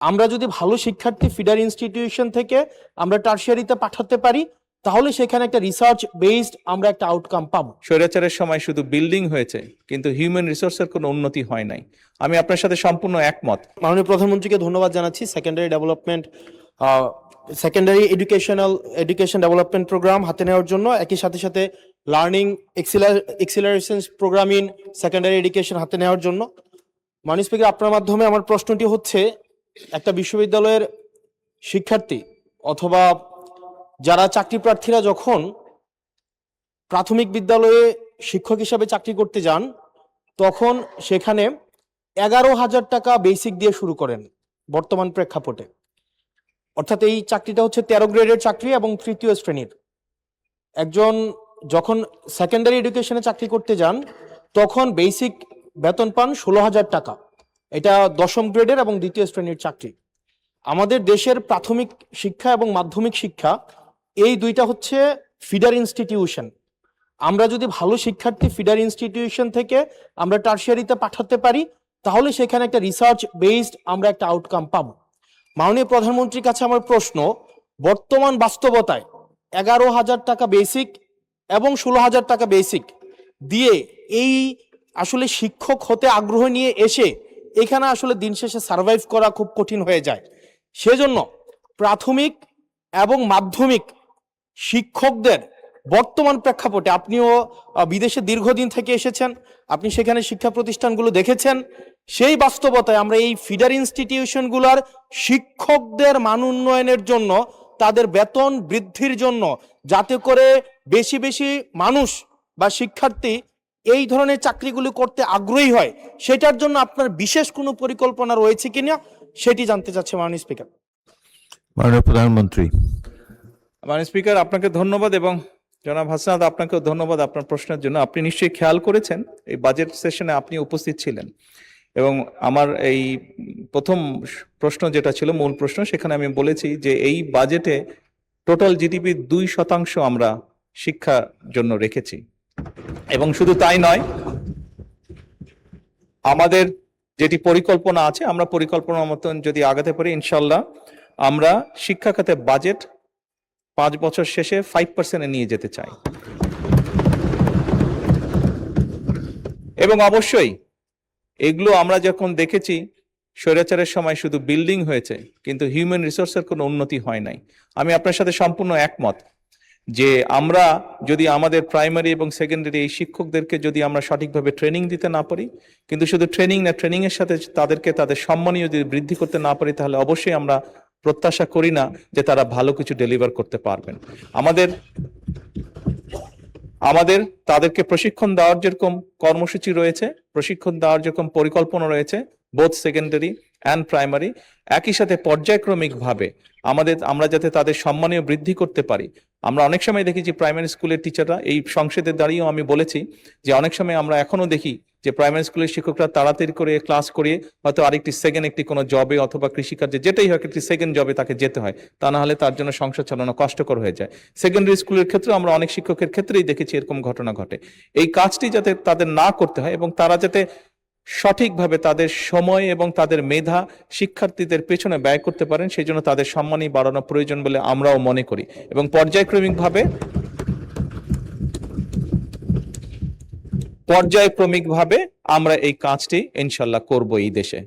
আমরা যদি ভালো শিক্ষার্থী ফিডার ইনস্টিটিউশন থেকে আমরা টারশিয়ারিতে পাঠাতে পারি, তাহলে সেখানে একটা রিসার্চ বেসড আমরা একটা আউটকাম পাবো। স্বৈরাচারের সময় শুধু বিল্ডিং হয়েছে, কিন্তু হিউম্যান রিসোর্সের কোনো উন্নতি হয় নাই। আমি আপনার সাথে সম্পূর্ণ একমত। মাননীয় প্রধানমন্ত্রীকে ধন্যবাদ জানাচ্ছি সেকেন্ডারি এডুকেশন ডেভেলপমেন্ট প্রোগ্রাম হাতে নেওয়ার জন্য, একই সাথে সাথে learning acceleration program in secondary education হাতে নেওয়ার জন্য। মাননীয় স্পিকার, আপনার মাধ্যমে আমার প্রশ্নটি হচ্ছে, একটা বিশ্ববিদ্যালয়ের শিক্ষার্থী অথবা যারা চাকরি প্রার্থীরা যখন প্রাথমিক বিদ্যালয়ে শিক্ষক হিসাবে চাকরি করতে যান, তখন সেখানে 11,000 টাকা বেসিক দিয়ে শুরু করেন বর্তমান প্রেক্ষাপটে। অর্থাৎ এই চাকরিটা হচ্ছে 13 গ্রেডের চাকরি এবং তৃতীয় শ্রেণীর। একজন যখন সেকেন্ডারি এডুকেশনে চাকরি করতে যান, তখন বেসিক বেতন পান 16,000 টাকা। এটা 10ম গ্রেডের এবং দ্বিতীয় শ্রেণীর চাকরি। আমাদের দেশের প্রাথমিক শিক্ষা এবং মাধ্যমিক শিক্ষা এই দুইটা হচ্ছে ফিডার ইনস্টিটিউশন। আমরা যদি ভালো শিক্ষার্থী ফিডার ইনস্টিটিউশন থেকে আমরা টারশিয়ারিতে পাঠাতে পারি, তাহলে সেখানে একটা রিসার্চ বেসড আমরা একটা আউটকাম পাবো। মাননীয় প্রধানমন্ত্রীর কাছে আমার প্রশ্ন, বর্তমান বাস্তবতায় 11,000 টাকা বেসিক এবং 16,000 টাকা বেসিক দিয়ে এই আসলে শিক্ষক হতে আগ্রহ নিয়ে এসে এখানে আসলে দিন শেষে সার্ভাইভ করা খুব কঠিন হয়ে যায়। সেজন্য প্রাথমিক এবং মাধ্যমিক শিক্ষকদের বর্তমান প্রেক্ষাপটে, আপনিও বিদেশে দীর্ঘদিন থেকে এসেছেন, আপনি সেখানে শিক্ষা প্রতিষ্ঠানগুলো দেখেছেন, সেই বাস্তবতায় আমরা এই ফিডার ইনস্টিটিউশনগুলোর শিক্ষকদের মান উন্নয়নের জন্য, তাদের বেতন বৃদ্ধির জন্য, যাতে করে বেশি বেশি মানুষ বা শিক্ষার্থী এই ধরনের চাকরিগুলি করতে আগ্রহী হয়, সেটার জন্য আপনার বিশেষ কোনো পরিকল্পনা রয়েছে কিনা সেটি জানতে চাচ্ছি মাননীয় স্পিকার। মাননীয় প্রধানমন্ত্রী। মাননীয় স্পিকার, আপনাকে ধন্যবাদ, এবং জনাব হাসনাত আপনাকেও ধন্যবাদ আপনার প্রশ্নের জন্য। আপনি নিশ্চয়ই খেয়াল করেছেন এই বাজেট সেশনে আপনি উপস্থিত ছিলেন, এবং আমার এই প্রথম প্রশ্ন যেটা ছিল মূল প্রশ্ন, সেখানে আমি বলেছি যে এই বাজেটে টোটাল জিডিপির 2% আমরা শিক্ষার জন্য রেখেছি। এবং শুধু তাই নয়, আমাদের যেটি পরিকল্পনা আছে, আমরা পরিকল্পনার মতন যদি আগাতে পারি, ইনশাল্লাহ আমরা শিক্ষা খাতে বাজেট 5 বছর শেষে 5% নিয়ে যেতে চাই। এবং অবশ্যই এগুলো আমরা যখন দেখেছি, স্বৈরাচারের সময় শুধু বিল্ডিং হয়েছে, কিন্তু হিউম্যান রিসোর্সের কোনো উন্নতি হয় নাই। আমি আপনার সাথে সম্পূর্ণ একমত যে আমরা যদি আমাদের প্রাইমারি এবং সেকেন্ডারি এই শিক্ষকদেরকে যদি আমরা সঠিকভাবে ট্রেনিং দিতে না পারি, কিন্তু শুধু ট্রেনিং না, ট্রেনিং এর সাথে তাদেরকে তাদের সম্মানীয় যদি বৃদ্ধি করতে না পারি, তাহলে অবশ্যই আমরা প্রত্যাশা করি না যে তারা ভালো কিছু ডেলিভার করতে পারবেন। আমাদের তাদেরকে প্রশিক্ষণ দেওয়ার যেরকম কর্মসূচি রয়েছে, প্রশিক্ষণ দেওয়ার যেরকম পরিকল্পনা রয়েছে, বোথ সেকেন্ডারি অ্যান্ড প্রাইমারি, একই সাথে পর্যায়ক্রমিকভাবে আমরা যাতে তাদের সম্মানীয় বৃদ্ধি করতে পারি। আমরা অনেক সময় দেখেছি প্রাইমারি স্কুলের টিচাররা, এই সংসদে দাঁড়িয়েও আমি বলেছি যে অনেক সময় আমরা এখনো দেখি যে প্রাইমারি স্কুলের শিক্ষকরা তাড়াতাড়ি করে ক্লাস করিয়ে হয়তো আরেকটি সেকেন্ড একটি কোনো জবে অথবা কৃষিকার্যে যেটাই হয়, একটি সেকেন্ড জবে তাকে যেতে হয়, তা না হলে তার জন্য সংসার চালানো কষ্টকর হয়ে যায়। সেকেন্ডারি স্কুলের ক্ষেত্রে আমরা অনেক শিক্ষকের ক্ষেত্রেই দেখেছি এরকম ঘটনা ঘটে। এই কাজটি যাতে তাদের না করতে হয় এবং তারা যাতে সঠিকভাবে তাদের সময় এবং তাদের মেধা শিক্ষার্থীদের পেছনে ব্যয় করতে পারেন, সেই জন্য তাদের সম্মানই বাড়ানো প্রয়োজন বলে আমরাও মনে করি। এবং পর্যায়ক্রমিকভাবে আমরা এই কাজটি ইনশাল্লাহ করব এই দেশে।